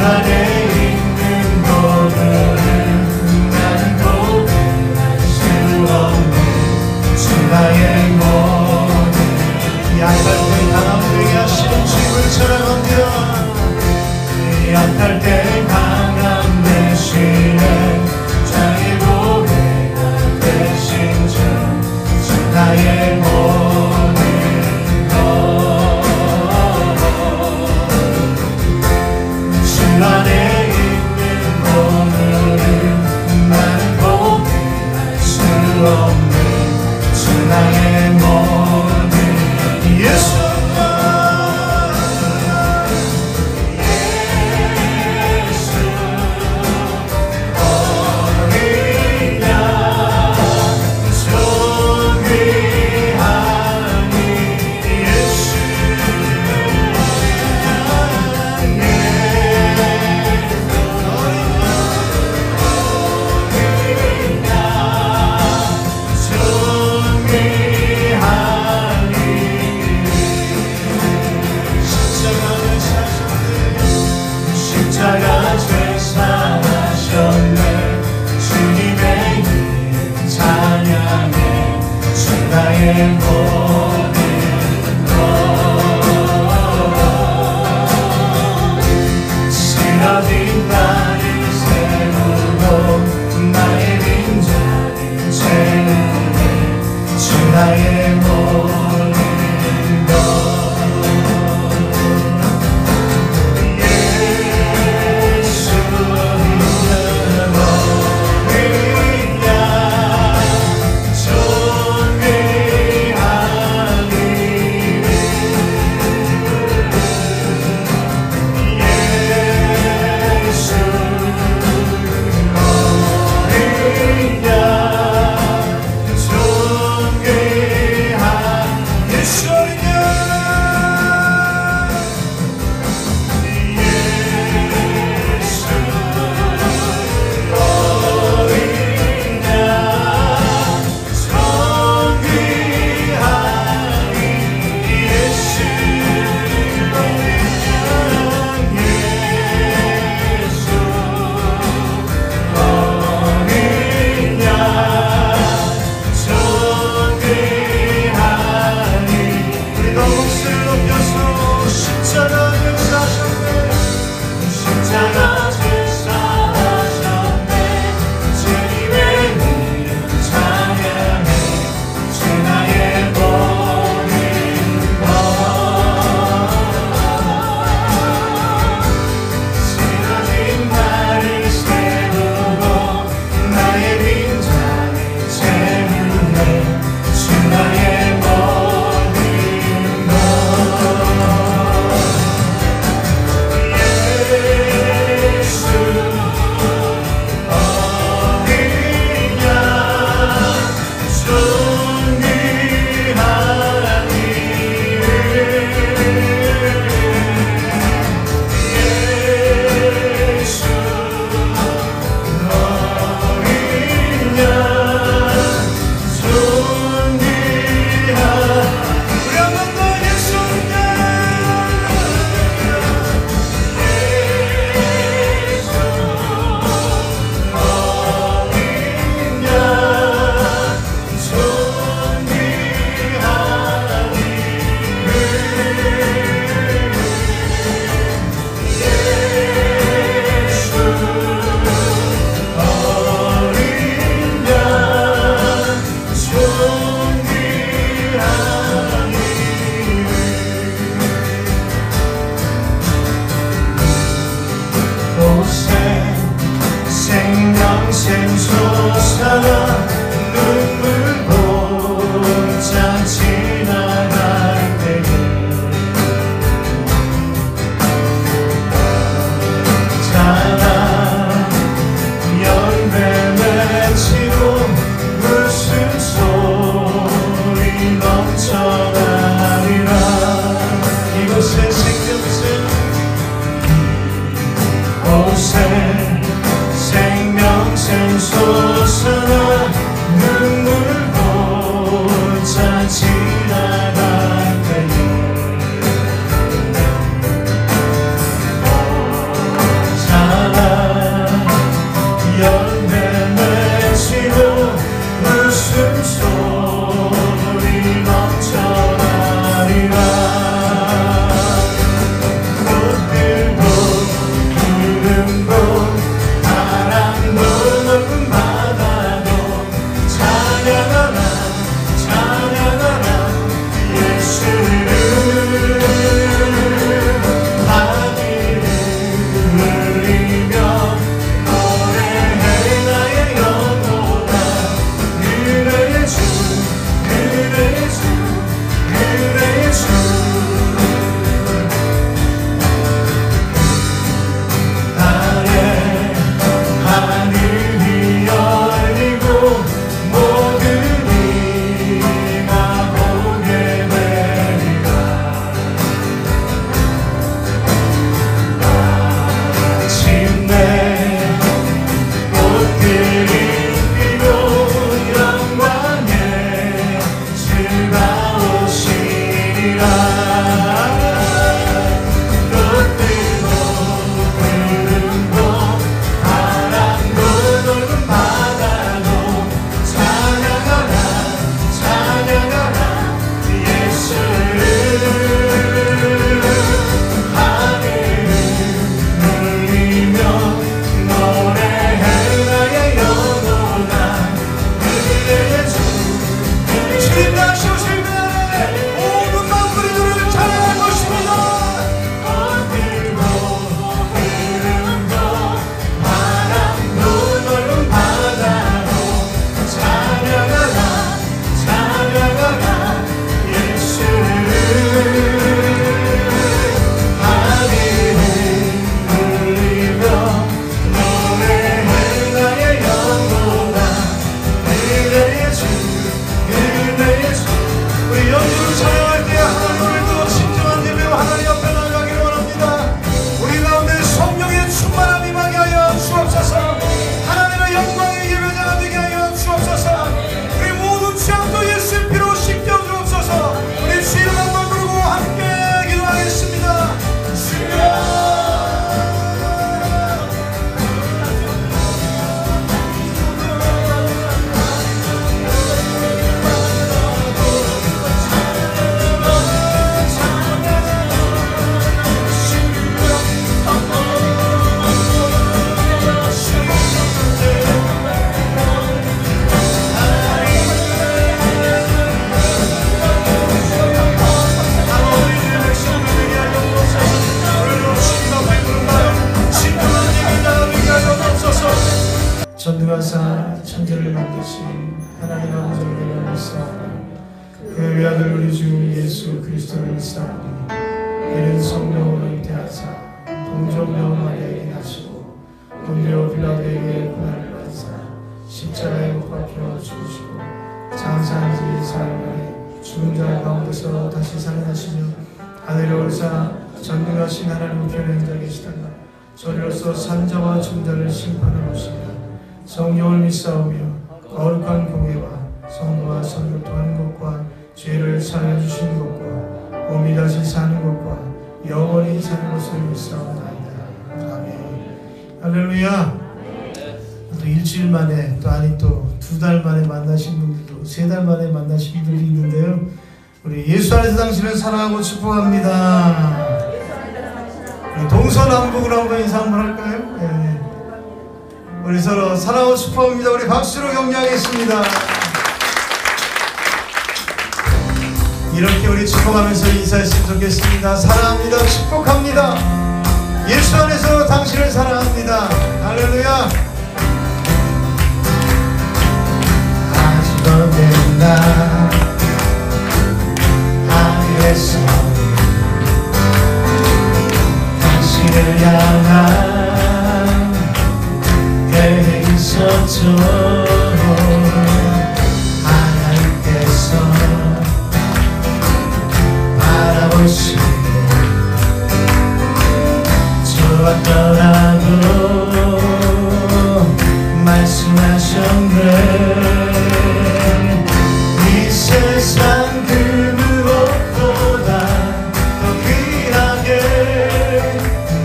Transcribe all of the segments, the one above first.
안에 있는 너를 난 천지를 만드신 하나님 아버지를 믿사오니 그의 외아들 우리 주 예수 그리스도를 믿사오니 이는 성령으로 잉태하사 동정녀 마리아에게 나시고 본디오 빌라도에게 고난을 받으사 십자가에 못 박혀 죽으시고 장사한 지 사흘 만에 죽은 자 가운데서 다시 살아나시며 하늘에 오르사 전능하신 하나님 우편에 앉아 계시다가 저리로서 산자와 중자를 심판하러 오시며 성령을 믿사오며 거룩한 공예와 성부와 선을 토하는 것과 죄를 사하여 주시는 것과 몸이 다시 사는 것과 영원히 사는 것을 믿사옵나이다. 아멘. 할렐루야. 또 일주일 만에 또 아니 또 2달 만에 만나신 분들도 3달 만에 만나신 분들이 있는데요. 우리 예수 안에서 당신을 사랑하고 축복합니다. 우리 동서남북으로 한번 인사 한번 할까요? 네. 우리 서로 사랑하고 축복합니다. 우리 박수로 격려하겠습니다. 이렇게 우리 축복하면서 인사했으면 좋겠습니다. 사랑합니다. 축복합니다. 예수 안에서 당신을 사랑합니다. 할렐루야. 아직도 나 하늘에서 당신을 향한 계획이 있었죠. 하나님께서 바라보시고 좋았더라고 말씀하셨네. 이 세상 그 무엇보다 더 귀하게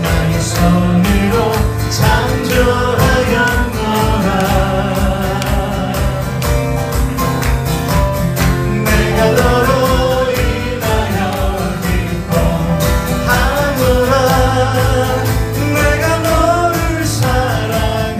나의 손으로 창조하였노라. 내가 너로 인하여 기뻐하노라. 내가 너를 사랑하노라.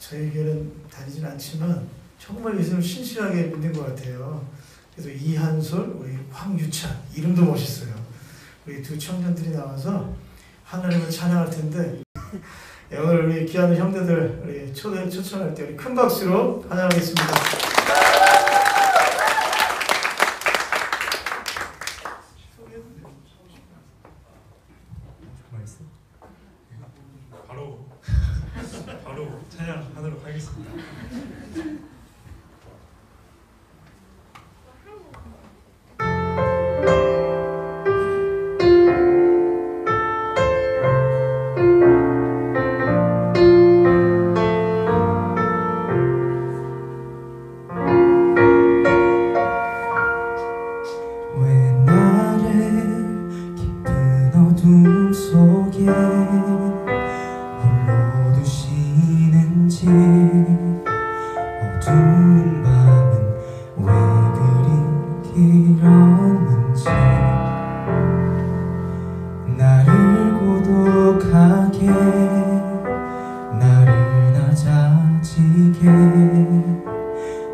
저희 교회는 다니진 않지만 정말 예수님을 신실하게 믿는 것 같아요. 그래서 이한솔, 우리 황유찬, 이름도 멋있어요. 우리 두 청년들이 나와서 하나님을 찬양할 텐데 오늘 우리 귀한 형제들 우리 초청할 때 우리 큰 박수로 환영하겠습니다. 바로 찬양하도록 하겠습니다. 왜 나를 깊은 어둠 속에 두시는지 어두운 밤은 왜 그리 길었는지 나를 고독하게 나를 낮아지게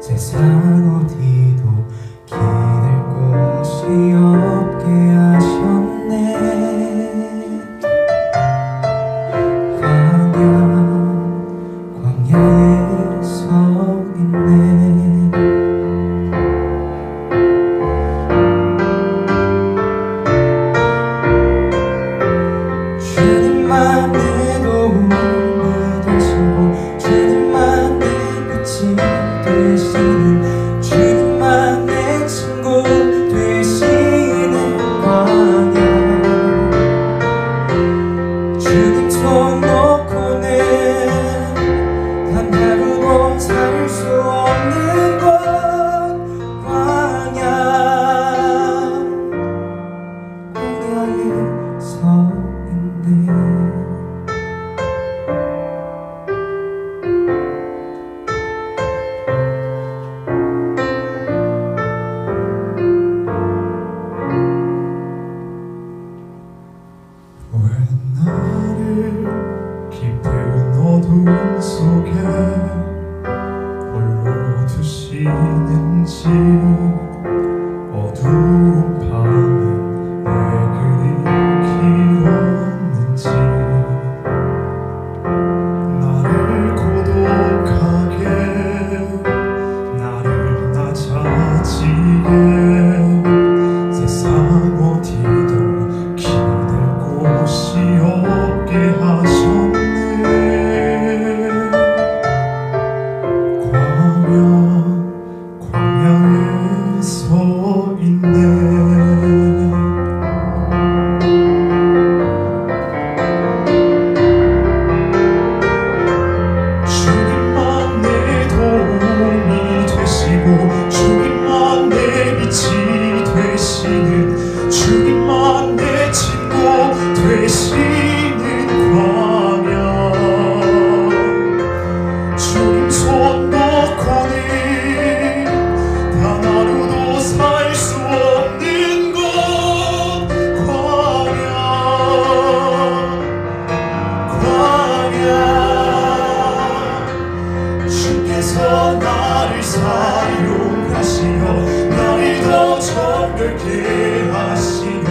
세상 어디도 기댈 곳이 없게 하셨네. 광야에 서 있네. 어두운 밤에 내 그리 길었는지 나를 고독하게 나를 낮아지게 세상 어디도 기댈 곳이 없게 하셨네. 광야에 서 있네. 주님만 내 도움이 되시고 주님만 내 빛이 되시는 주님만 내 친구 되시는 광야. 주님 손 놓고는 단 하루도 살 수 없는 곳 광야. 주께서 나를 사용하시어 나를 더 정결케 하시어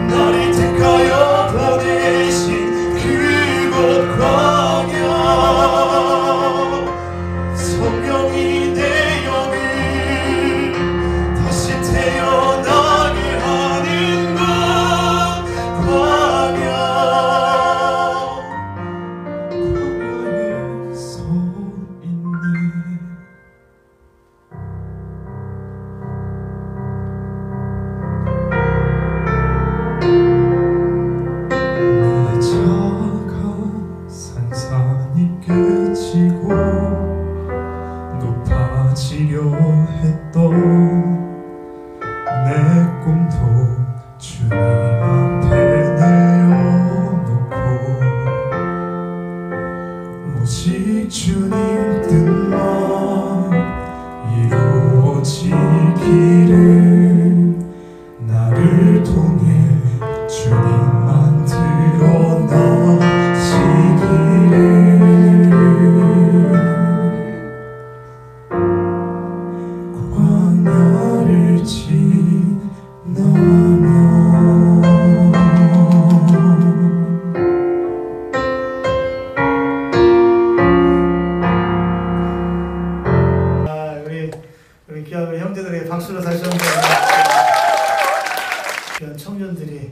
나를 택하여 보내신 그곳 광야. 성령이 내 영을 다시 태어나게 하는 것 광야. 광야에 서 있네. 내 자가 산산이 깨지고 높아지려 했던 내 꿈도 주님 앞에 내어놓고 오직 주님 뜻만 이루어지기를 나를 통해 주님만 드러나시기를 광야를 지나면. 우리 귀한 형제들에게 박수로 다시 한번. 귀한 청년들이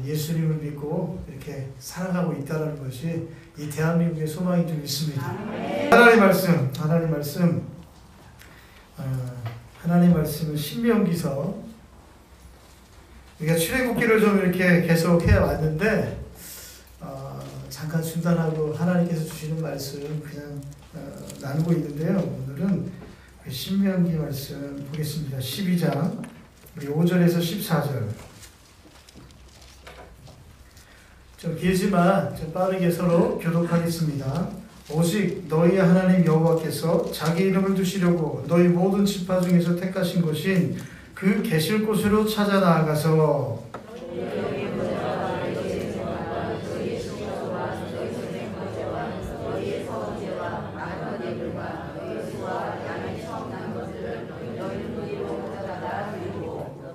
예수님을 믿고 이렇게 살아가고 있다는 것이 이 대한민국의 소망인 줄 믿습니다. 하나님 말씀은 신명기서, 우리가 출애굽기를 좀 이렇게 계속 해왔는데 잠깐 중단하고 하나님께서 주시는 말씀 그냥 나누고 있는데요. 오늘은 신명기 말씀 보겠습니다. 12장 우리 5절에서 14절. 좀 길지만 좀 빠르게 서로 교독하겠습니다. 오직 너희 하나님 여호와께서 자기 이름을 두시려고 너희 모든 지파 중에서 택하신 것인 그 계실 곳으로 찾아 나아가서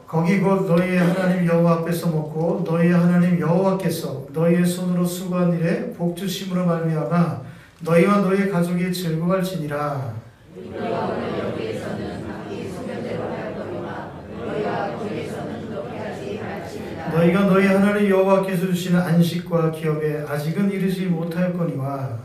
거기 곧 너희의 하나님 여호와 앞에서 먹고 너희의 하나님 여호와께서 너희의 손으로 수고한 일에 복 주심으로 말미암아 너희와 너희의 가족이 즐거워할지니라. 너희가 너희 하나님 여호와께서 주시는 안식과 기업에 아직은 이르지 못하였거니와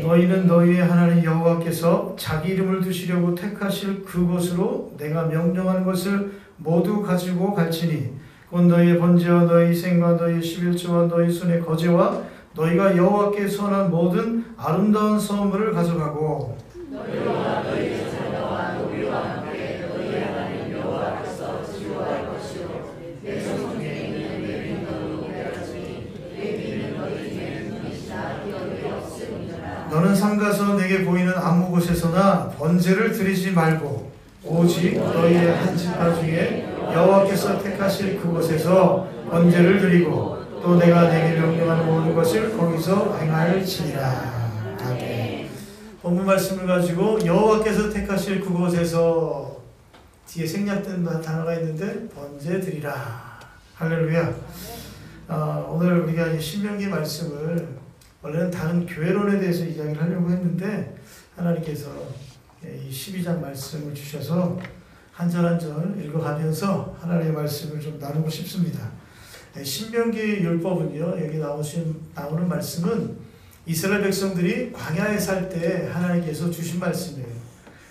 너희는 너희의 하나님 여호와께서 자기 이름을 두시려고 택하실 그곳으로 내가 명령하는 것을 모두 가지고 갈지니 곧 너희의 번제와 너희 생과 너희 11조와 너희 손의 거제와 너희가 여호와께 선한 모든 아름다운 선물을 가져가고 너희와 너희 자녀와 우리와 함께 너희 하나님 여호와께서 지도할 것이요 내 성중에 있는 내 민거로 배웠으니 내 비는 너희 중에 눈이시나 기업이 없음이니라. 너는 삼가서 내게 보이는 아무 곳에서나 번제를 드리지 말고 오직 너희의 한 지파 중에 여호와께서 택하실 그곳에서 번제를 드리고 또 내가 내게 명령하는 모든 것을 거기서 행할지니라. 아멘. 본문 말씀을 가지고 여호와께서 택하실 그곳에서 뒤에 생략된 단어가 있는데 번제 드리라. 할렐루야. 오늘 우리가 신명기 말씀을 원래는 다른 교회론에 대해서 이야기를 하려고 했는데 하나님께서 이 12장 말씀을 주셔서 한 절 한 절 읽어가면서 하나님의 말씀을 좀 나누고 싶습니다. 신명기 율법은요, 여기 나오는 말씀은 이스라엘 백성들이 광야에 살 때 하나님께서 주신 말씀이에요.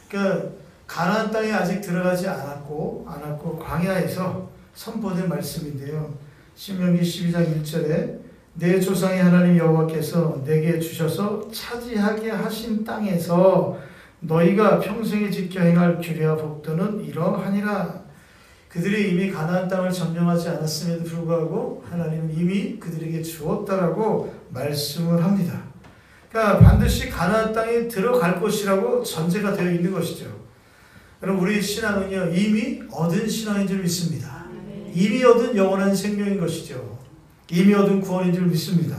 그러니까 가나안 땅에 아직 들어가지 않았고 광야에서 선포된 말씀인데요. 신명기 12장 1절에 내 조상의 하나님 여호와께서 내게 주셔서 차지하게 하신 땅에서 너희가 평생에 지켜 행할 규례와 법도는 이러하니라. 그들이 이미 가나안 땅을 점령하지 않았음에도 불구하고 하나님은 이미 그들에게 주었다라고 말씀을 합니다. 그러니까 반드시 가나안 땅에 들어갈 것이라고 전제가 되어 있는 것이죠. 여러분, 우리 신앙은요, 이미 얻은 신앙인 줄 믿습니다. 이미 얻은 영원한 생명인 것이죠. 이미 얻은 구원인 줄 믿습니다.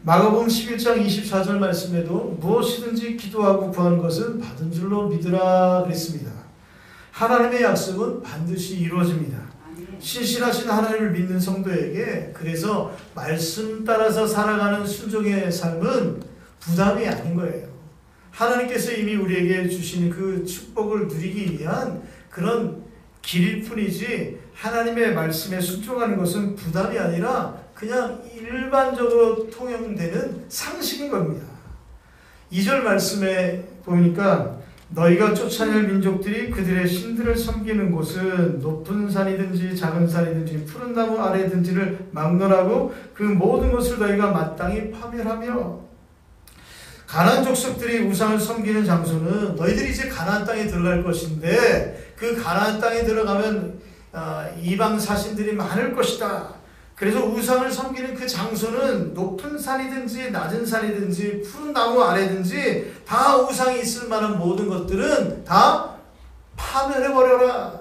마가복음 11장 24절 말씀에도 무엇이든지 기도하고 구하는 것은 받은 줄로 믿으라 그랬습니다. 하나님의 약속은 반드시 이루어집니다. 신실하신 하나님을 믿는 성도에게 그래서 말씀 따라서 살아가는 순종의 삶은 부담이 아닌 거예요. 하나님께서 이미 우리에게 주신 그 축복을 누리기 위한 그런 길일 뿐이지 하나님의 말씀에 순종하는 것은 부담이 아니라 그냥 일반적으로 통용되는 상식인 겁니다. 2절 말씀에 보니까 너희가 쫓아낼 민족들이 그들의 신들을 섬기는 곳은 높은 산이든지 작은 산이든지 푸른 나무 아래든지를 막론하고 그 모든 것을 너희가 마땅히 파멸하며. 가나안 족속들이 우상을 섬기는 장소는 너희들이 이제 가나안 땅에 들어갈 것인데 그 가나안 땅에 들어가면 이방 사신들이 많을 것이다. 그래서 우상을 섬기는 그 장소는 높은 산이든지 낮은 산이든지 푸른 나무 아래든지 다 우상이 있을 만한 모든 것들은 다 파멸해버려라.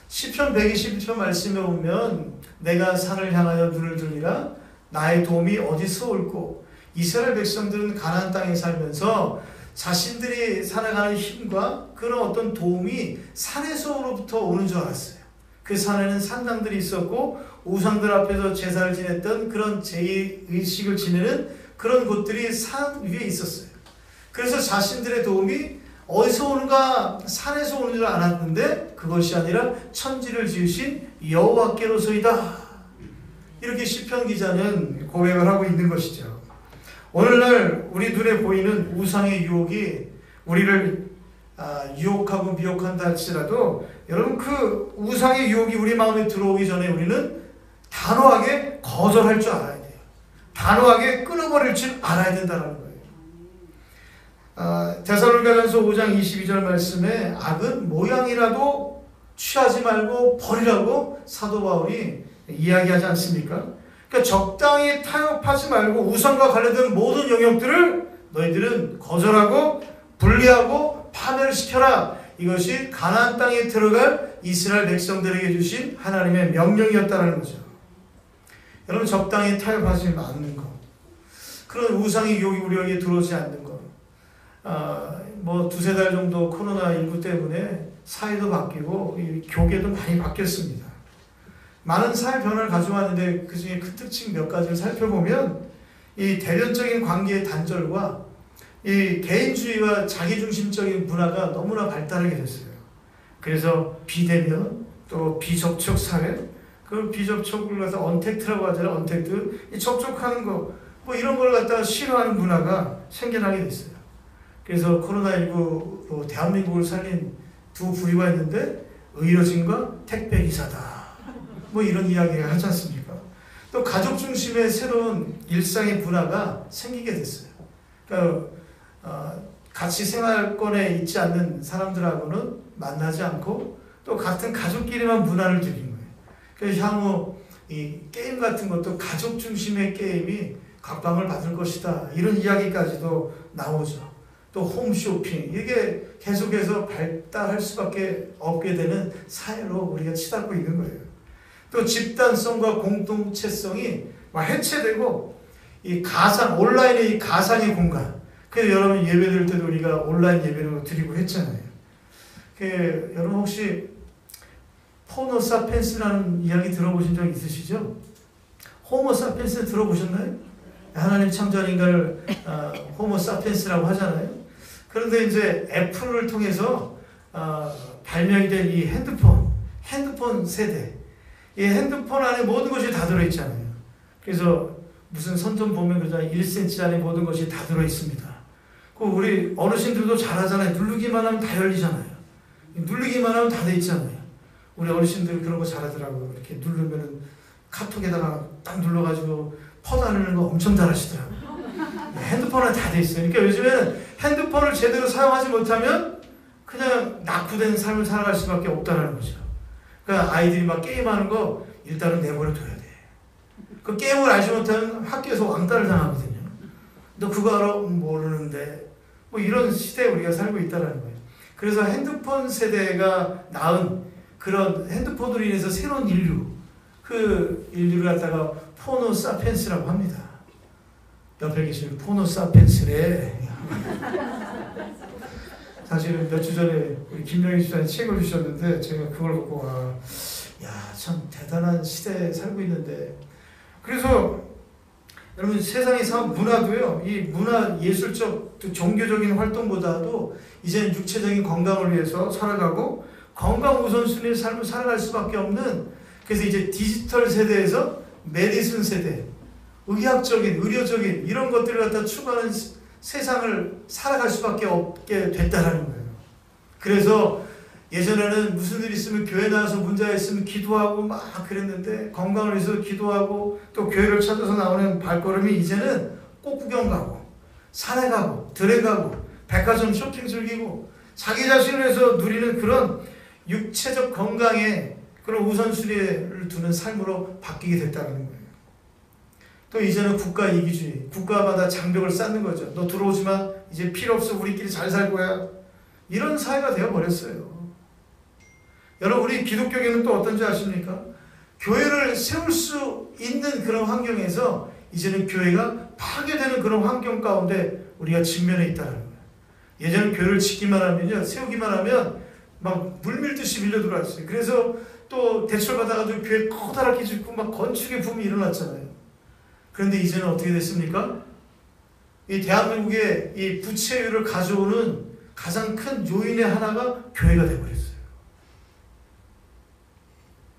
시편 121편 말씀에 보면 내가 산을 향하여 눈을 들리라. 나의 도움이 어디서 올꼬. 이스라엘 백성들은 가나안 땅에 살면서 자신들이 살아가는 힘과 그런 어떤 도움이 산에서로부터 오는 줄 알았어요. 그 산에는 산당들이 있었고 우상들 앞에서 제사를 지냈던 그런 제의식을 지내는 그런 곳들이 산 위에 있었어요. 그래서 자신들의 도움이 어디서 오는가, 산에서 오는 줄 알았는데 그것이 아니라 천지를 지으신 여호와께로서이다. 이렇게 시편 기자는 고백을 하고 있는 것이죠. 오늘날 우리 눈에 보이는 우상의 유혹이 우리를 유혹하고 미혹한다 할지라도 여러분, 그 우상의 유혹이 우리 마음에 들어오기 전에 우리는 단호하게 거절할 줄 알아야 돼요. 단호하게 끊어버릴 줄 알아야 된다는 거예요. 데살로니가전서 5장 22절 말씀에 악은 모양이라도 취하지 말고 버리라고 사도 바울이 이야기하지 않습니까? 그러니까 적당히 타협하지 말고 우상과 관련된 모든 영역들을 너희들은 거절하고 분리하고 파멸시켜라. 이것이 가나안 땅에 들어갈 이스라엘 백성들에게 주신 하나님의 명령이었다는 거죠. 여러분, 적당히 타협하지 않는 것, 그런 우상의 유혹이 우리에게 들어오지 않는 것, 뭐 두세 달 정도 코로나19 때문에 사회도 바뀌고 교계도 많이 바뀌었습니다. 많은 사회 변화를 가져왔는데 그 중에 큰 특징 몇 가지를 살펴보면 이 대변적인 관계의 단절과 이 개인주의와 자기중심적인 문화가 너무나 발달하게 됐어요. 그래서 비대면, 또 비접촉 사회, 그 비접촉을 갖다 언택트라고 하잖아요. 언택트, 이 접촉하는 거, 뭐 이런 걸 갖다가 싫어하는 문화가 생겨나게 됐어요. 그래서 코로나19로 대한민국을 살린 두 부류가 있는데 의료진과 택배기사다. 뭐 이런 이야기를 하지 않습니까? 또 가족 중심의 새로운 일상의 문화가 생기게 됐어요. 그러니까 같이 생활권에 있지 않는 사람들하고는 만나지 않고 또 같은 가족끼리만 문화를 들인 거예요. 그래서 향후 이 게임 같은 것도 가족 중심의 게임이 각광을 받을 것이다. 이런 이야기까지도 나오죠. 또 홈쇼핑, 이게 계속해서 발달할 수밖에 없게 되는 사회로 우리가 치닫고 있는 거예요. 또 집단성과 공동체성이 막 해체되고 이 가상, 온라인의 이 가상의 공간. 그래서 여러분 예배 드릴 때도 우리가 온라인 예배로 드리고 했잖아요. 여러분 혹시 호모 사피엔스라는 이야기 들어보신 적 있으시죠? 호모 사피엔스 들어보셨나요? 하나님 창조한 인간을 호모 사피엔스라고 하잖아요. 그런데 이제 애플을 통해서 발명이 된 이 핸드폰 세대, 이 핸드폰 안에 모든 것이 다 들어있잖아요. 그래서 무슨 선전 보면 그러잖아요. 1cm 안에 모든 것이 다 들어있습니다. 우리 어르신들도 잘하잖아요. 누르기만 하면 다 열리잖아요. 누르기만 하면 다 돼 있잖아요. 우리 어르신들 그런 거 잘하더라고요. 이렇게 누르면은 카톡에다가 딱 눌러가지고 퍼다르는 거 엄청 잘하시더라고요. 핸드폰에 다 돼 있어요. 그러니까 요즘에는 핸드폰을 제대로 사용하지 못하면 그냥 낙후된 삶을 살아갈 수밖에 없다는 거죠. 그러니까 아이들이 막 게임하는 거 일단은 내버려 둬야 돼. 그 게임을 알지 못하면 학교에서 왕따를 당하거든요. 너 그거 알아? 모르는데. 뭐 이런 시대에 우리가 살고 있다는 거예요. 그래서 핸드폰 세대가 낳은 그런 핸드폰으로 인해서 새로운 인류, 그 인류를 갖다가 포노 사피엔스라고 합니다. 옆에 계시는 포노 사피엔스래. 사실은 몇 주 전에 우리 김명희 집사님 책을 주셨는데 제가 그걸 보고 참 대단한 시대에 살고 있는데, 그래서 여러분 세상의 문화도요, 이 문화 예술적 종교적인 활동보다도 이제는 육체적인 건강을 위해서 살아가고 건강 우선순위의 삶을 살아갈 수밖에 없는, 그래서 이제 디지털 세대에서 메디슨 세대, 의학적인, 의료적인 이런 것들을 갖다 추구하는 세상을 살아갈 수밖에 없게 됐다라는 거예요. 그래서 예전에는 무슨 일 있으면 교회 나와서 문제가 있으면 기도하고 막 그랬는데, 건강을 위해서 기도하고 또 교회를 찾아서 나오는 발걸음이 이제는 꽃구경 가고 산에 가고 들에 가고 백화점 쇼핑 즐기고 자기 자신을 위해서 누리는 그런 육체적 건강에 그런 우선순위를 두는 삶으로 바뀌게 됐다는 거예요. 또 이제는 국가 이기주의, 국가마다 장벽을 쌓는 거죠. 너 들어오지 마, 이제 필요 없어, 우리끼리 잘 살 거야. 이런 사회가 되어버렸어요. 여러분, 우리 기독교계는 또 어떤지 아십니까? 교회를 세울 수 있는 그런 환경에서 이제는 교회가 파괴되는 그런 환경 가운데 우리가 직면해 있다는 거예요. 예전에 교회를 짓기만 하면요, 세우기만 하면 막 물밀듯이 밀려 들어왔어요. 그래서 또 대출 받아가지고 교회 커다랗게 짓고 막 건축의 붐이 일어났잖아요. 그런데 이제는 어떻게 됐습니까? 이 대한민국의 이 부채율을 가져오는 가장 큰 요인의 하나가 교회가 되어버렸어요.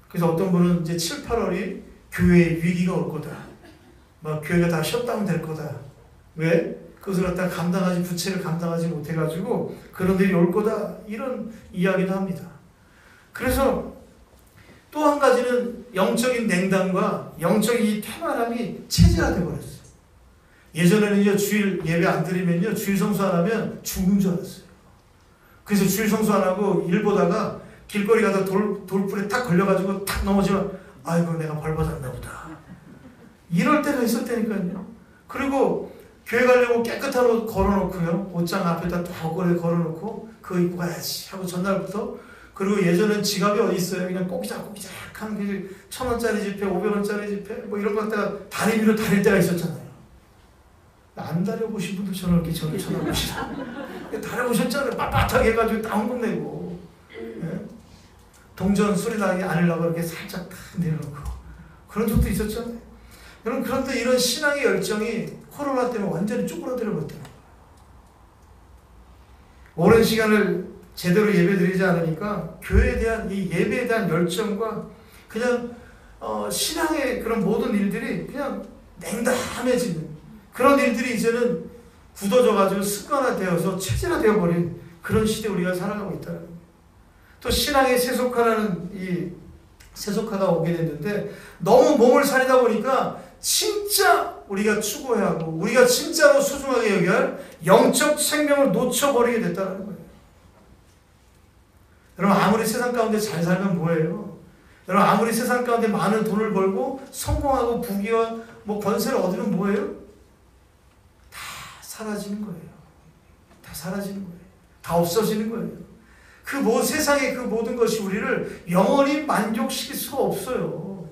그래서 어떤 분은 이제 7, 8월이 교회의 위기가 올 거다. 막 교회가 다 셧다운 될 거다. 왜? 그것을 갖다 부채를 감당하지 못해가지고 그런 일이 올 거다. 이런 이야기도 합니다. 그래서 또 한 가지는 영적인 냉담과 영적인 이 퇴마람이 체질화돼 버렸어요. 예전에는요, 주일 예배 안 드리면요, 주일 성수 안 하면 죽는 줄 알았어요. 그래서 주일 성수 안 하고 일 보다가 길거리 가다 돌불에 탁 걸려가지고 탁 넘어지면 아이고 내가 벌 받았나 보다. 이럴 때가 있었다니까요. 그리고 교회 가려고 깨끗한 옷 걸어놓고요, 옷장 앞에다 덕거리 걸어놓고 그거 입고 가야지 하고 전날부터. 그리고 예전엔 지갑이 어디 있어요? 그냥 꼬기작꼬기작한 그 1,000원짜리 지폐, 500원짜리 지폐 뭐 이런 거 갖다가 다리 위로 다릴 때가 있었잖아요. 안 다려보신 분들 저는 이렇게 저를 쳐다보시라. 다려보셨잖아요. 빳빳하게 해가지고 다 헌금 내고. 예? 동전 소리 나게 안 하려고 이렇게 살짝 탁 내려놓고. 그런 적도 있었잖아요. 여러분, 그런데 이런 신앙의 열정이 코로나 때문에 완전히 쪼그라들어 버렸다는 거예요. 오랜 시간을 제대로 예배드리지 않으니까 교회에 대한 이 예배에 대한 열정과 그냥 신앙의 그런 모든 일들이 그냥 냉담해지는 그런 일들이 이제는 굳어져가지고 습관화되어서 체질화되어버린 그런 시대에 우리가 살아가고 있다는 거예요. 또 신앙의 세속화라는 이 세속화가 오게 됐는데, 너무 몸을 사리다 보니까 진짜 우리가 추구해야 하고 우리가 진짜로 소중하게 여겨야 할 영적 생명을 놓쳐버리게 됐다는 거예요. 여러분, 아무리 세상 가운데 잘 살면 뭐예요? 여러분, 아무리 세상 가운데 많은 돈을 벌고 성공하고 부귀와 뭐 권세를 얻으면 뭐예요? 다 사라지는 거예요. 다 다 사라지는 거예요. 다 없어지는 거예요. 세상의 그 모든 것이 우리를 영원히 만족시킬 수가 없어요.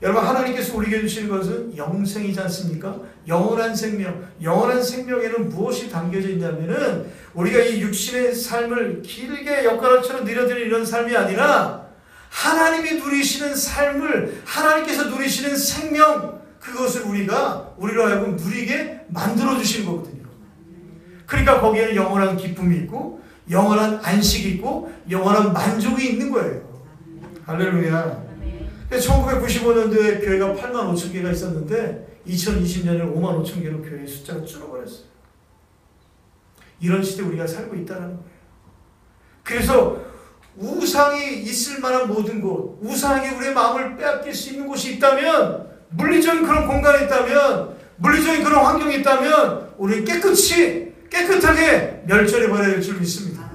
여러분, 하나님께서 우리에게 주시는 것은 영생이지 않습니까? 영원한 생명. 영원한 생명에는 무엇이 담겨져 있냐면은 우리가 이 육신의 삶을 길게 엿가락처럼 느려드리는 이런 삶이 아니라 하나님이 누리시는 삶을, 하나님께서 누리시는 생명, 그것을 우리로 하여금 누리게 만들어주시는 거거든요. 그러니까 거기에는 영원한 기쁨이 있고 영원한 안식이 있고 영원한 만족이 있는 거예요. 할렐루야. 1995년도에 교회가 8만 5천 개가 있었는데 2020년에는 5만 5천 개로 교회의 숫자가 줄어버렸어요. 이런 시대에 우리가 살고 있다는 거예요. 그래서 우상이 있을 만한 모든 곳, 우상에게 우리의 마음을 빼앗길 수 있는 곳이 있다면, 물리적인 그런 공간이 있다면, 물리적인 그런 환경이 있다면 우리 깨끗하게 멸절해버려야 될 줄 믿습니다.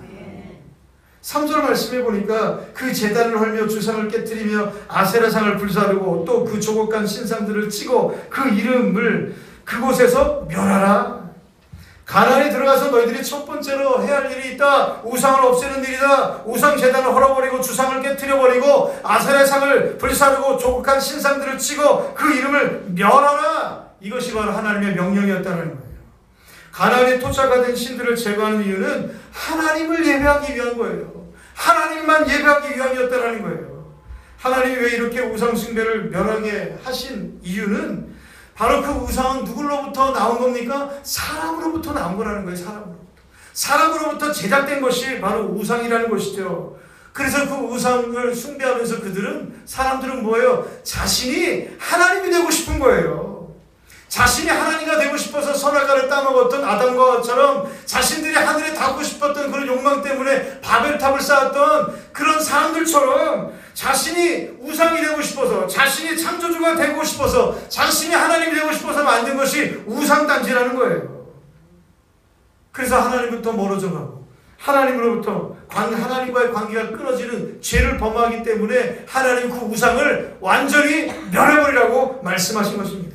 3절 말씀해 보니까 그 제단을 헐며 주상을 깨뜨리며 아세라상을 불사르고 또 그 조곡한 신상들을 치고 그 이름을 그곳에서 멸하라. 가나안에 들어가서 너희들이 첫 번째로 해야 할 일이 있다. 우상을 없애는 일이다. 우상 제단을 헐어버리고 주상을 깨뜨려버리고 아세라상을 불사르고 조곡한 신상들을 치고 그 이름을 멸하라. 이것이 바로 하나님의 명령이었다는 거예요. 가나안에 토착화된 신들을 제거하는 이유는 하나님을 예배하기 위한 거예요. 하나님만 예배하기 위함이었다는 거예요. 하나님이 왜 이렇게 우상 숭배를 멸하게 하신 이유는 바로 그 우상은 누구로부터 나온 겁니까? 사람으로부터 나온 거라는 거예요. 사람으로부터 제작된 것이 바로 우상이라는 것이죠. 그래서 그 우상을 숭배하면서 사람들은 뭐예요? 자신이 하나님이 되고 싶은 거예요. 자신이 하나님이 되고 싶어서 선악과를 따먹었던 아담과 처럼 자신들이 하늘에 닿고 싶었던 그런 욕망 때문에 바벨탑을 쌓았던 그런 사람들처럼 자신이 우상이 되고 싶어서, 자신이 창조주가 되고 싶어서, 자신이 하나님이 되고 싶어서 만든 것이 우상단지라는 거예요. 그래서 하나님부터 멀어져 가고 하나님으로부터 하나님과의 관계가 끊어지는 죄를 범하기 때문에 하나님 그 우상을 완전히 멸해버리라고 말씀하신 것입니다.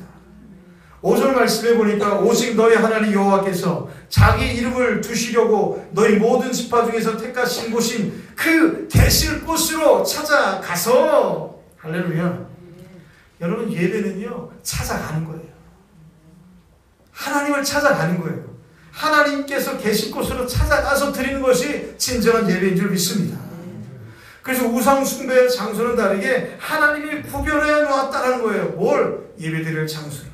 5절 말씀해 보니까 오직 너희 하나님 여호와께서 자기 이름을 두시려고 너희 모든 지파 중에서 택하신 곳인 그 계실 곳으로 찾아가서, 할렐루야. 여러분, 예배는요 찾아가는 거예요. 하나님을 찾아가는 거예요. 하나님께서 계실 곳으로 찾아가서 드리는 것이 진정한 예배인 줄 믿습니다. 그래서 우상 숭배의 장소는 다르게 하나님이 구별해 놓았다는 거예요. 뭘? 예배드릴 장소를.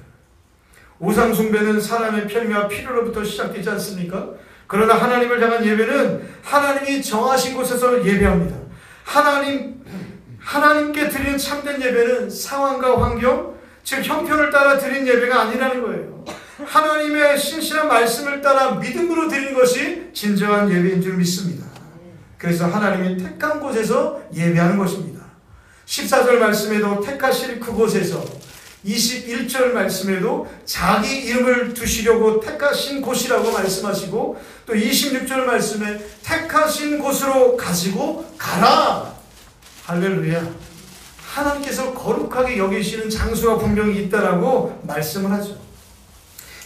우상 숭배는 사람의 편의와 필요로부터 시작되지 않습니까? 그러나 하나님을 향한 예배는 하나님이 정하신 곳에서 예배합니다. 하나님께 드리는 참된 예배는 상황과 환경, 즉 형편을 따라 드리는 예배가 아니라는 거예요. 하나님의 신실한 말씀을 따라 믿음으로 드리는 것이 진정한 예배인 줄 믿습니다. 그래서 하나님이 택한 곳에서 예배하는 것입니다. 14절 말씀에도 택하실 그곳에서, 21절 말씀에도 자기 이름을 두시려고 택하신 곳이라고 말씀하시고, 또 26절 말씀에 택하신 곳으로 가지고 가라. 할렐루야. 하나님께서 거룩하게 여기시는 장소가 분명히 있다라고 말씀을 하죠.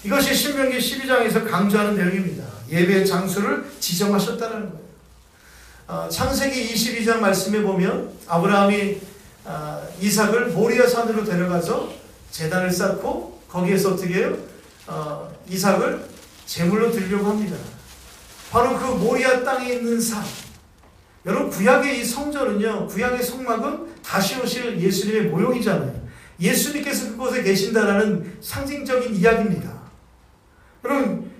이것이 신명기 12장에서 강조하는 내용입니다. 예배의 장소를 지정하셨다는 거예요. 창세기 22장 말씀에 보면 아브라함이 이삭을 모리아 산으로 데려가서 제단을 쌓고 거기에서 어떻게 해요? 이삭을 제물로 드리려고 합니다. 바로 그 모리아 땅에 있는 산. 여러분, 구약의 이 성전은요, 구약의 성막은 다시 오실 예수님의 모형이잖아요. 예수님께서 그곳에 계신다라는 상징적인 이야기입니다. 여러분,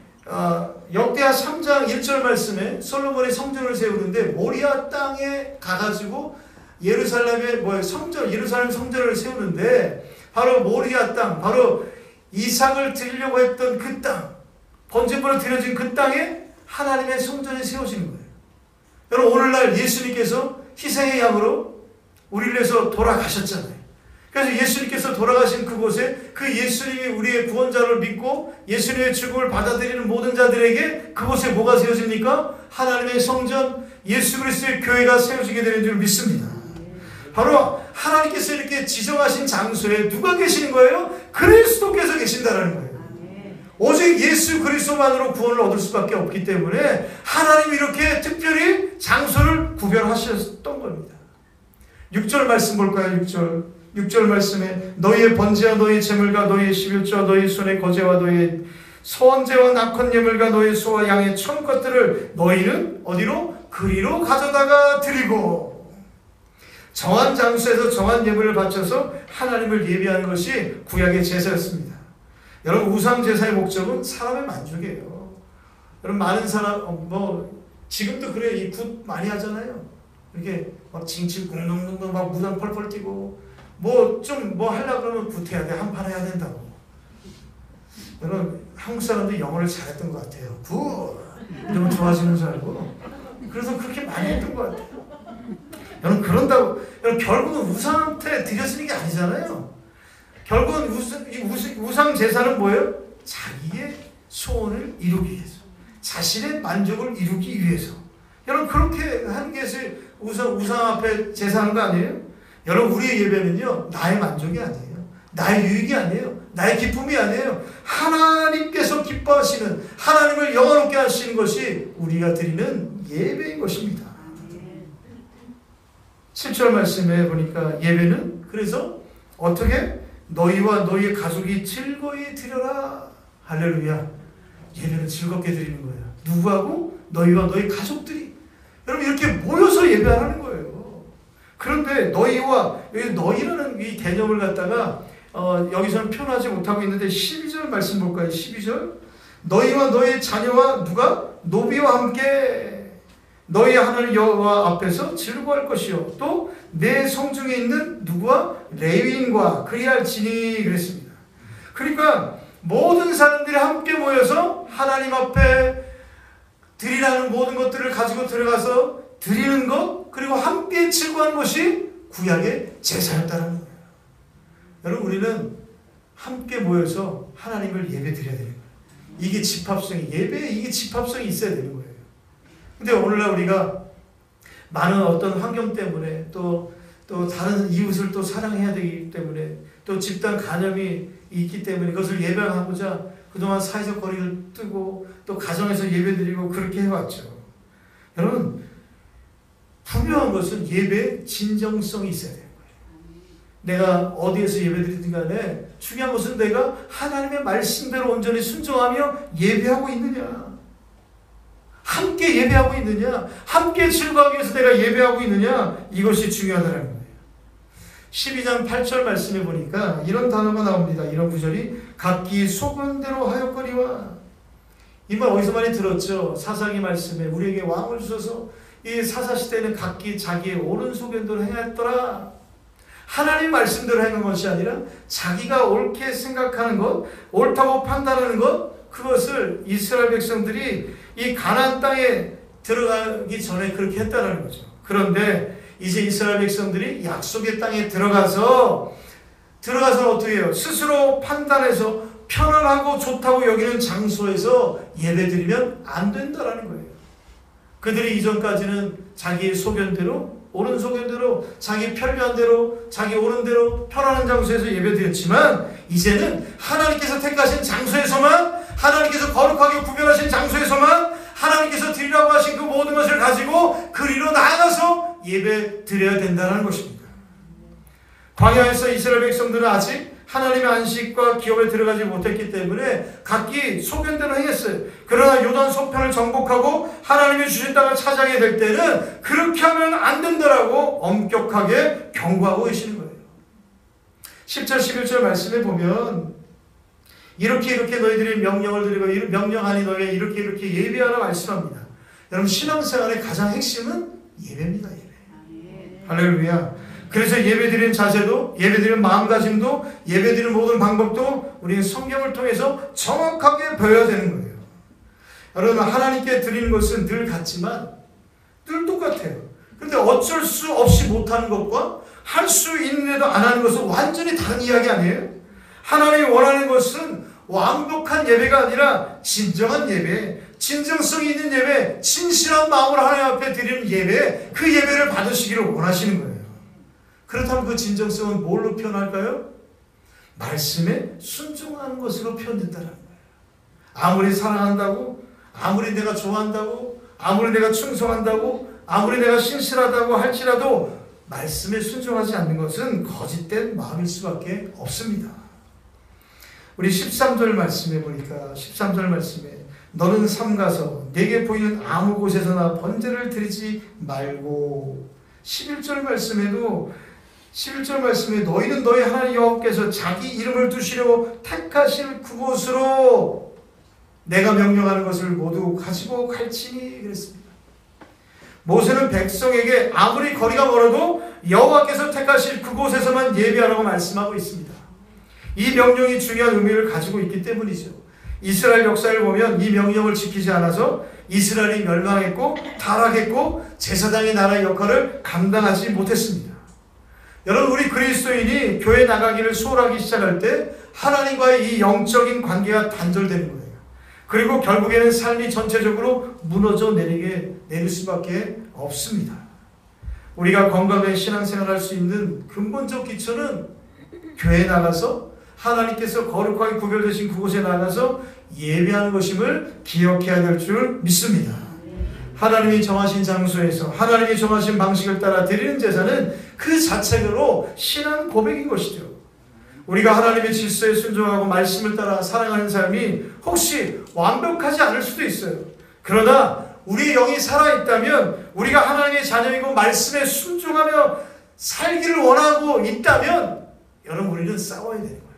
역대하 3장 1절 말씀에 솔로몬이 성전을 세우는데 모리아 땅에 가가지고 예루살em 성전을 세우는데, 바로 모리아 땅, 바로 이삭을 드리려고 했던 그 땅, 번제물로 드려진 그 땅에 하나님의 성전이 세워지는 거예요. 여러분, 오늘날 예수님께서 희생의 양으로 우리를 위해서 돌아가셨잖아요. 그래서 예수님께서 돌아가신 그곳에 그 예수님이 우리의 구원자를 믿고 예수님의 죽음을 받아들이는 모든 자들에게 그곳에 뭐가 세워집니까? 하나님의 성전, 예수 그리스도의 교회가 세워지게 되는 줄 믿습니다. 바로 하나님께서 이렇게 지정하신 장소에 누가 계시는 거예요? 그리스도께서 계신다는 거예요. 오직 예수 그리스도만으로 구원을 얻을 수밖에 없기 때문에 하나님이 이렇게 특별히 장소를 구별하셨던 겁니다. 6절 말씀 볼까요? 6절 말씀에 너희의 번제와 너희의 제물과 너희의 십일조와 너희의 손의 거제와 너희의 소원제와 낙헌 예물과 너희의 소와 양의 천 것들을 너희는 어디로? 그리로 가져다가 드리고, 정한 장소에서 정한 예물을 바쳐서 하나님을 예배하는 것이 구약의 제사였습니다. 여러분, 우상 제사의 목적은 사람의 만족이에요. 여러분, 많은 사람 지금도 그래요. 이 굿 많이 하잖아요. 이렇게 막 징칠 공동동동 막 무당 펄펄 뛰고 뭐 하려고 그러면 굿해야 돼. 한 판 해야 된다고. 여러분, 한국 사람들 영어를 잘했던 것 같아요. 굿! 이러면 좋아지는 줄 알고. 그래서 그렇게 많이 했던 것 같아요. 여러분, 그런다고, 여러분, 결국은 우상한테 드려지는 게 아니잖아요. 결국은 우상 제사는 뭐예요? 자기의 소원을 이루기 위해서, 자신의 만족을 이루기 위해서. 여러분, 그렇게 하는 게 우상 앞에 제사하는 거 아니에요? 여러분, 우리의 예배는요, 나의 만족이 아니에요. 나의 유익이 아니에요. 나의 기쁨이 아니에요. 하나님께서 기뻐하시는, 하나님을 영원롭게 하시는 것이 우리가 드리는 예배인 것입니다. 7절 말씀에 보니까 예배는 그래서 어떻게? 너희와 너희의 가족이 즐거이 드려라. 할렐루야. 예배는 즐겁게 드리는 거예요. 누구하고? 너희와 너희 가족들이. 여러분, 이렇게 모여서 예배하는 거예요. 그런데 너희와, 여기 너희라는 이 개념을 갖다가 여기서는 표현하지 못하고 있는데 12절 말씀 볼까요? 12절. 너희와 너희 자녀와 누가? 노비와 함께 너희 하나님 여호와 앞에서 즐거워할 것이요. 또 내 성중에 있는 누구와? 레위인과 그리할지니 그랬습니다. 그러니까 모든 사람들이 함께 모여서 하나님 앞에 드리라는 모든 것들을 가지고 들어가서 드리는 것, 그리고 함께 즐거워하는 것이 구약의 제사였다는 거예요. 여러분, 우리는 함께 모여서 하나님을 예배 드려야 되는 거예요. 이게 집합성이, 예배에 이게 집합성이 있어야 되는 거예요. 근데 오늘날 우리가 많은 어떤 환경 때문에 또 다른 이웃을 또 사랑해야 되기 때문에 또 집단 간염이 있기 때문에 그것을 예방하고자 그동안 사회적 거리를 뜨고 또 가정에서 예배드리고 그렇게 해왔죠. 여러분, 분명한 것은 예배의 진정성이 있어야 돼요. 내가 어디에서 예배드리든 간에 중요한 것은 내가 하나님의 말씀대로 온전히 순종하며 예배하고 있느냐, 함께 예배하고 있느냐, 함께 즐거워하기 위해서 내가 예배하고 있느냐, 이것이 중요하다는 거예요. 12장 8절 말씀에 보니까 이런 단어가 나옵니다. 이런 구절이 각기 소견대로 하였거니와. 이 말 어디서 많이 들었죠? 사사기 말씀에 우리에게 왕을 주셔서 이 사사시대에는 각기 자기의 옳은 소견대로 행했더라. 하나님 말씀대로 행한 것이 아니라 자기가 옳게 생각하는 것, 옳다고 판단하는 것, 그것을 이스라엘 백성들이 이 가나안 땅에 들어가기 전에 그렇게 했다는 거죠. 그런데 이제 이스라엘 백성들이 약속의 땅에 들어가서 어떻게 해요? 스스로 판단해서 편안하고 좋다고 여기는 장소에서 예배드리면 안 된다라는 거예요. 그들이 이전까지는 자기의 소견대로, 옳은 소견대로, 자기 편리한 대로, 자기 옳은 대로 편안한 장소에서 예배드렸지만 이제는 하나님께서 택하신 장소에서만, 하나님께서 거룩하게 구별하신 장소에서만 하나님께서 드리라고 하신 그 모든 것을 가지고 그리로 나아가서 예배 드려야 된다는 것입니다. 광야에서 이스라엘 백성들은 아직 하나님의 안식과 기업에 들어가지 못했기 때문에 각기 소견대로 행했어요. 그러나 요단 서편을 정복하고 하나님이 주신 땅을 차지하게 될 때는 그렇게 하면 안 된다라고 엄격하게 경고하고 계시는 거예요. 10절 11절 말씀에 보면 이렇게 너희들이 명령을 드리고 명령하니 너희가 이렇게 예배하라 말씀합니다. 여러분, 신앙생활의 가장 핵심은 예배입니다. 예배. 할렐루야. 그래서 예배드리는 자세도, 예배드리는 마음가짐도, 예배드리는 모든 방법도 우리는 성경을 통해서 정확하게 배워야 되는 거예요. 여러분, 하나님께 드리는 것은 늘 같지만 늘 똑같아요. 그런데 어쩔 수 없이 못하는 것과 할 수 있는데도 안 하는 것은 완전히 다른 이야기 아니에요? 하나님이 원하는 것은 완벽한 예배가 아니라 진정한 예배, 진정성이 있는 예배, 진실한 마음으로 하나님 앞에 드리는 예배, 그 예배를 받으시기를 원하시는 거예요. 그렇다면 그 진정성은 뭘로 표현할까요? 말씀에 순종하는 것으로 표현된다는 거예요. 아무리 사랑한다고, 아무리 내가 좋아한다고, 아무리 내가 충성한다고, 아무리 내가 신실하다고 할지라도 말씀에 순종하지 않는 것은 거짓된 마음일 수밖에 없습니다. 우리 13절 말씀에 보니까 13절 말씀에 너는 삼가서 내게 보이는 아무 곳에서나 번제를 드리지 말고 11절 말씀에 너희는 너희 하나님 여호와께서 자기 이름을 두시려고 택하실 그곳으로 내가 명령하는 것을 모두 가지고 갈지니 그랬습니다. 모세는 백성에게 아무리 거리가 멀어도 여호와께서 택하실 그곳에서만 예배하라고 말씀하고 있습니다. 이 명령이 중요한 의미를 가지고 있기 때문이죠. 이스라엘 역사를 보면 이 명령을 지키지 않아서 이스라엘이 멸망했고 타락했고 제사장의 나라의 역할을 감당하지 못했습니다. 여러분, 우리 그리스도인이 교회 나가기를 소홀하기 시작할 때 하나님과의 이 영적인 관계가 단절되는 거예요. 그리고 결국에는 삶이 전체적으로 무너져 내릴 수밖에 없습니다. 우리가 건강하게 신앙생활을 할 수 있는 근본적 기초는 교회에 나가서 하나님께서 거룩하게 구별되신 그곳에 나가서 예배하는 것임을 기억해야 될 줄 믿습니다. 하나님이 정하신 장소에서 하나님이 정하신 방식을 따라 드리는 제사는 그 자체로 신앙 고백인 것이죠. 우리가 하나님의 질서에 순종하고 말씀을 따라 살아가는 삶이 혹시 완벽하지 않을 수도 있어요. 그러나 우리의 영이 살아있다면, 우리가 하나님의 자녀이고 말씀에 순종하며 살기를 원하고 있다면 여러분, 우리는 싸워야 되는 거예요.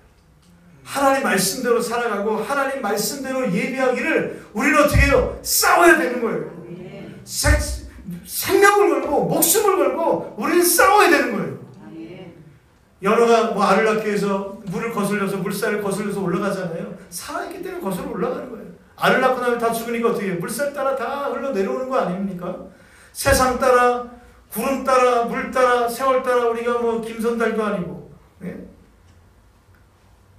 하나님 말씀대로 살아가고 하나님 말씀대로 예배하기를 우리는 어떻게 해요? 싸워야 되는 거예요. 생명을 걸고 목숨을 걸고 우리는 싸워야 되는 거예요. 연어가 알을 낳기 위해서 물을 거슬려서 물살을 거슬려서 올라가잖아요. 살아있기 때문에 거슬러 올라가는 거예요. 알을 낳고 나면 다 죽으니까 어떻게 해요? 물살 따라 다 흘러내려오는 거 아닙니까? 세상 따라, 구름 따라, 물 따라, 세월 따라 우리가 김선달도 아니고, 예?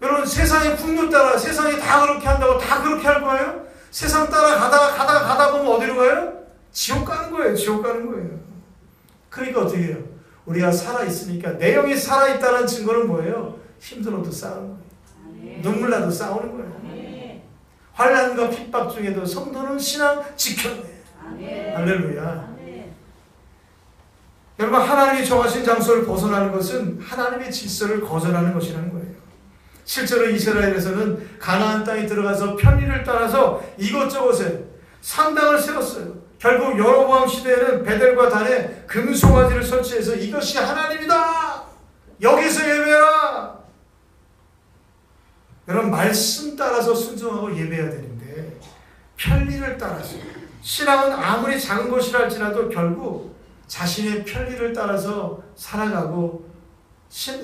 여러분, 세상의 풍요 따라, 세상이 다 그렇게 한다고 다 그렇게 할 거예요? 세상 따라 가다 보면 어디로 가요? 지옥 가는 거예요. 지옥 가는 거예요. 그러니까 어떻게 해요? 우리가 살아있으니까, 내 영이 살아있다는 증거는 뭐예요? 힘들어도 싸우는 거예요. 눈물 나도 싸우는 거예요. 환난과 핍박 중에도 성도는 신앙 지켰네. 할렐루야. 여러분, 하나님이 정하신 장소를 벗어나는 것은 하나님의 질서를 거절하는 것이라는 거예요. 실제로 이스라엘에서는 가나안 땅에 들어가서 편리를 따라서 이것저것에 상당을 세웠어요. 결국 여로보암 시대에는 베델과 단에 금송아지를 설치해서 이것이 하나님이다! 여기서 예배해라! 여러분, 말씀 따라서 순종하고 예배해야 되는데 편리를 따라서, 신앙은 아무리 작은 것이라 할지라도 결국 자신의 편리를 따라서 살아가고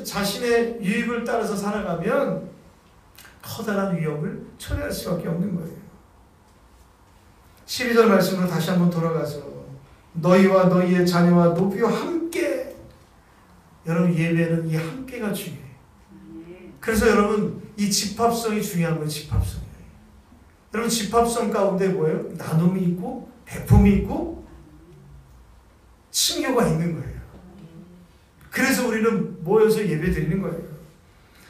자신의 유익을 따라서 살아가면 커다란 위협을 초래할 수밖에 없는 거예요. 12절 말씀으로 다시 한번 돌아가서 너희와 너희의 자녀와 노비와 함께, 여러분, 예배는 이 함께가 중요해요. 그래서 여러분, 이 집합성이 중요한 거예요. 집합성이에요. 여러분, 집합성 가운데 뭐예요? 나눔이 있고 배품이 있고 친교가 있는 거예요. 그래서 우리는 모여서 예배 드리는 거예요.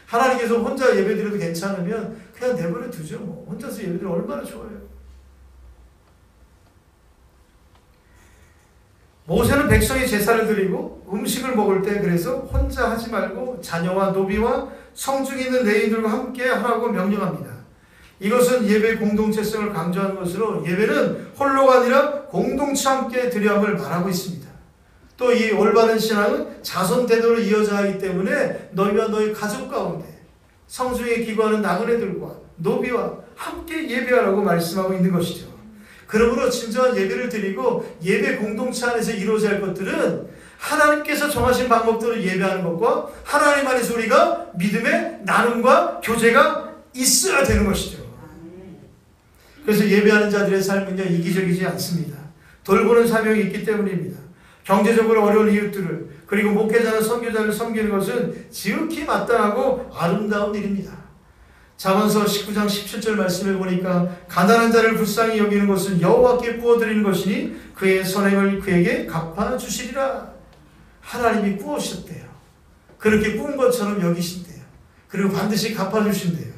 하나님께서 혼자 예배 드려도 괜찮으면 그냥 내버려 두죠. 혼자서 예배 드리면 얼마나 좋아요. 모세는 백성이 제사를 드리고 음식을 먹을 때 그래서 혼자 하지 말고 자녀와 노비와 성중에 있는 레위인들과 함께 하라고 명령합니다. 이것은 예배 공동체성을 강조하는 것으로 예배는 홀로가 아니라 공동체 함께 드려함을 말하고 있습니다. 또 이 올바른 신앙은 자손 대대로 이어져 하기 때문에 너희와 너희 가족 가운데 성중에 기거하는 나그네들과 노비와 함께 예배하라고 말씀하고 있는 것이죠. 그러므로 진정한 예배를 드리고 예배 공동체 안에서 이루어져야 할 것들은 하나님께서 정하신 방법대로 예배하는 것과 하나님 안에서 우리가 믿음의 나눔과 교제가 있어야 되는 것이죠. 그래서 예배하는 자들의 삶은요, 이기적이지 않습니다. 돌보는 사명이 있기 때문입니다. 경제적으로 어려운 이웃들을, 그리고 목회자나 선교자를 섬기는 것은 지극히 마땅하고 아름다운 일입니다. 잠언서 19장 17절 말씀을 보니까 가난한 자를 불쌍히 여기는 것은 여호와께 부어드리는 것이니 그의 선행을 그에게 갚아주시리라. 하나님이 부으셨대요. 그렇게 부은 것처럼 여기신대요. 그리고 반드시 갚아주신대요.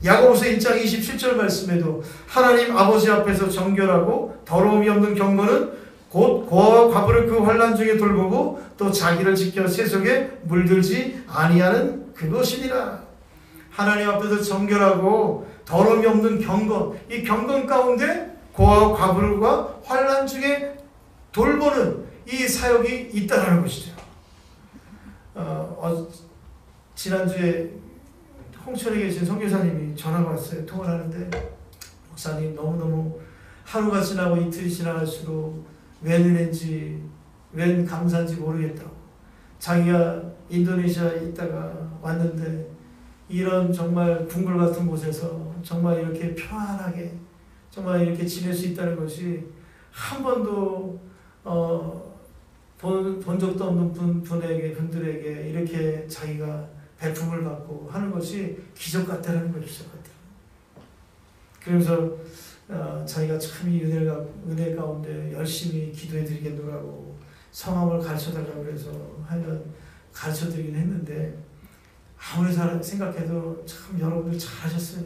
야고보서 1장 27절 말씀에도 하나님 아버지 앞에서 정결하고 더러움이 없는 경건은 곧 고아와 과부를 그 환난 중에 돌보고 또 자기를 지켜 세속에 물들지 아니하는 그것이니라. 하나님 앞에서 정결하고 더러움이 없는 경건, 이 경건 가운데 고아와 과부가 환난 중에 돌보는 이 사역이 있다는 것이죠. 지난주에 홍천에 계신 선교사님이 전화가 왔어요. 통화를 하는데, 목사님 너무너무 하루가 지나고 이틀이 지나갈수록 웬 은혜인지 웬 감사인지 모르겠다고. 자기가 인도네시아에 있다가 왔는데 이런 정말 궁궐 같은 곳에서 정말 이렇게 평안하게 정말 이렇게 지낼 수 있다는 것이 한 번도 본 적도 없는 분들에게 이렇게 자기가 배품을 받고 하는 것이 기적 같다는 것이 그래서 자기가 참 이 은혜 가운데 열심히 기도해 드리겠노라고 성함을 가르쳐달라고 그래서 하여간 가르쳐 드리긴 했는데, 아무리 생각해도 참 여러분들 잘하셨어요.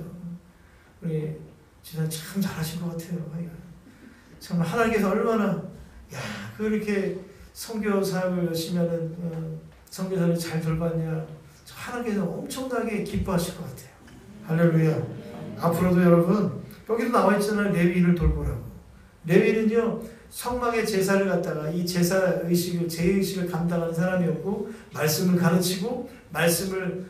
우리 진짜 참 잘하신 것 같아요. 정말 하나님께서 얼마나 그렇게 선교 사역을 열심히 하는 선교사를 잘 돌봤냐, 하나님께서 엄청나게 기뻐하실 것 같아요. 할렐루야. 앞으로도 여러분, 여기도 나와 있잖아요. 레위인을 돌보라고. 레위인은요, 성막의 제사를 갖다가 이 제사의식을, 제의식을 감당하는 사람이었고, 말씀을 가르치고, 말씀을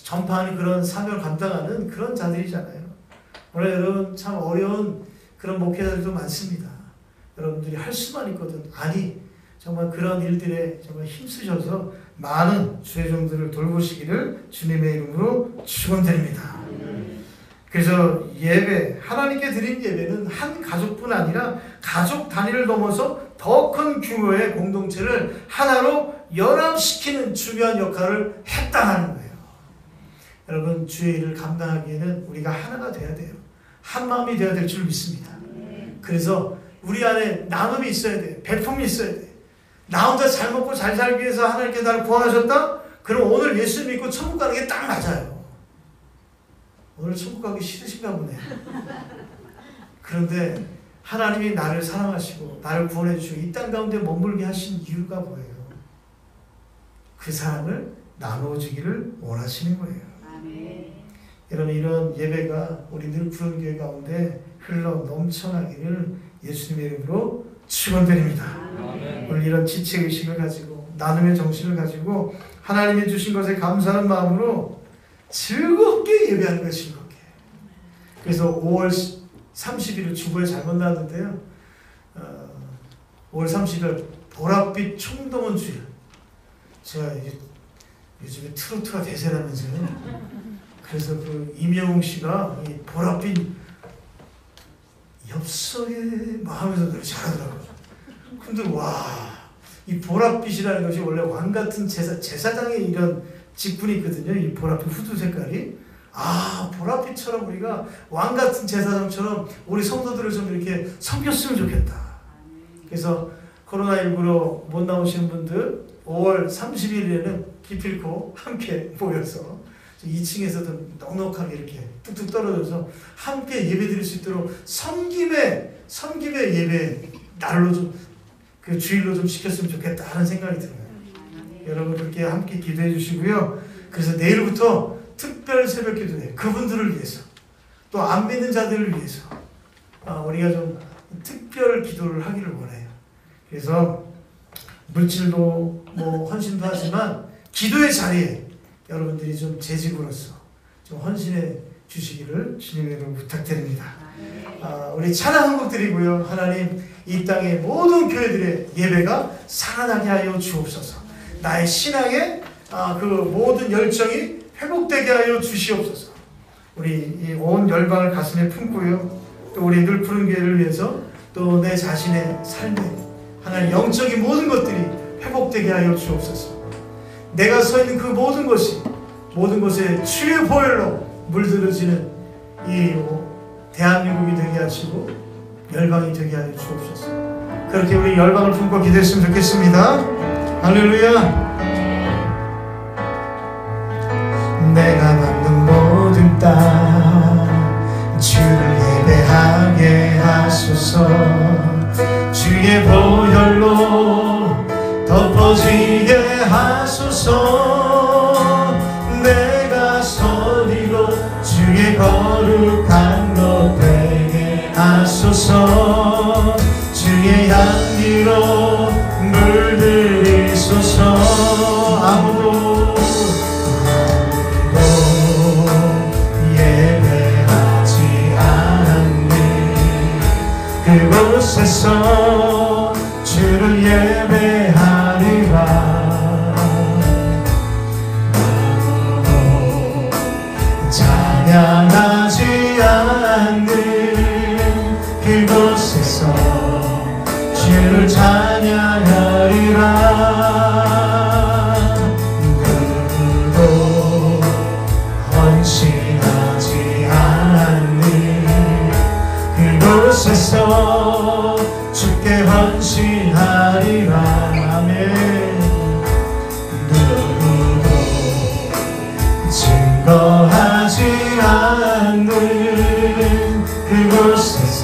전파하는 그런 사명을 감당하는 그런 자들이잖아요. 오늘 여러분 참 어려운 그런 목회자들도 많습니다. 여러분들이 할 수만 있거든. 아니, 정말 그런 일들에 정말 힘쓰셔서 많은 주의 종들을 돌보시기를 주님의 이름으로 축원드립니다. 그래서 예배, 하나님께 드린 예배는 한 가족뿐 아니라 가족 단위를 넘어서 더 큰 규모의 공동체를 하나로 연합시키는 중요한 역할을 했다는 거예요. 여러분, 주의 일을 감당하기에는 우리가 하나가 돼야 돼요. 한 마음이 되어야 될 줄 믿습니다. 그래서 우리 안에 나눔이 있어야 돼. 배품이 있어야 돼. 나 혼자 잘 먹고 잘 살기 위해서 하나님께 나를 구원하셨다? 그럼 오늘 예수 믿고 천국 가는 게 딱 맞아요. 오늘 천국 가기 싫으신가 보네. 그런데 하나님이 나를 사랑하시고 나를 구원해 주시고 이 땅 가운데 머물게 하신 이유가 뭐예요? 그 사랑을 나누어주기를 원하시는 거예요. 아멘. 여러분, 이런 예배가 우리 늘 푸른 교회 가운데 흘러 넘쳐나기를 예수님의 이름으로 축원드립니다. 오늘 이런 지체의식을 가지고 나눔의 정신을 가지고 하나님이 주신 것에 감사하는 마음으로 즐겁게 예배하는 것이 즐겁게. 그래서 5월 30일을 주보에 잘못 나왔는데요. 5월 30일 보랏빛 총동원 주일. 제가 요즘에 트로트가 대세라면서요. 그래서 그 임영웅 씨가 이 보랏빛 엽서에 하면서 노래 잘하더라고요. 근데 이 보랏빛이라는 것이 원래 왕 같은 제사장의 이런 직분이 있거든요. 이 보랏빛 후드 색깔이. 보랏빛처럼 우리가 왕 같은 제사장처럼 우리 성도들을 좀 이렇게 섬겼으면 좋겠다. 그래서 코로나19로 못 나오시는 분들 5월 30일에는 기필코 함께 모여서 2층에서도 넉넉하게 이렇게 뚝뚝 떨어져서 함께 예배 드릴 수 있도록 섬김의 예배 날로 좀 그 주일로 좀 시켰으면 좋겠다 하는 생각이 들어요. 여러분 그렇게 함께 기도해 주시고요. 그래서 내일부터 특별 새벽 기도회 그분들을 위해서 또 안 믿는 자들을 위해서 우리가 좀 특별 기도를 하기를 원해요. 그래서 물질도 헌신도 하지만 기도의 자리에 여러분들이 좀 재직으로서 좀 헌신해 주시기를 주님의 이름으로 부탁드립니다. 우리 찬양 한 곡 드리고요. 하나님 이 땅의 모든 교회들의 예배가 살아나게 하여 주옵소서. 나의 신앙의 그 모든 열정이 회복되게 하여 주시옵소서. 우리 이 온 열방을 가슴에 품고요. 또 우리 늘 푸른 교회를 위해서 또 내 자신의 삶에 하나님 영적인 모든 것들이 회복되게 하여 주옵소서. 내가 서 있는 그 모든 것에 주의 보혈로 물들어지는 이 대한민국이 되게 하시고 열방이 되게 하여 주옵소서. 그렇게 우리 열방을 품고 기도했으면 좋겠습니다. 할렐루야. 내가 만든 모든 땅 주를 예배하게 하소서. 주의 보혈로 덮어지게 하소서. 내가 소리로 주의 거룩한 것 되게 하소서. 주의 향기로 물들이소서. 아무도 예배하지 않는 그곳에서 주를 예배하리라. 찬양하지 않는 그곳에서 주를 찬양하리라. 누구도 헌신하지 않는 그곳에서 주께 헌신하리라. 아멘. 누구도 증거하지 않는 그곳에서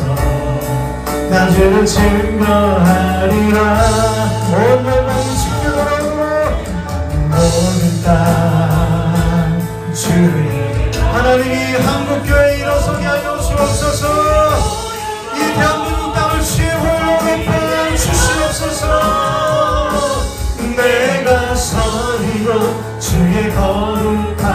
나 주를 증거하리라. 온 열방이 주께로 모든 땅 주를. 하나님이 한국교회 일어서게 하여 주옵소서. 이 대한민국 땅을 주의 홀로 베풀어 주시옵소서. 내가 서리로 주의 거룩한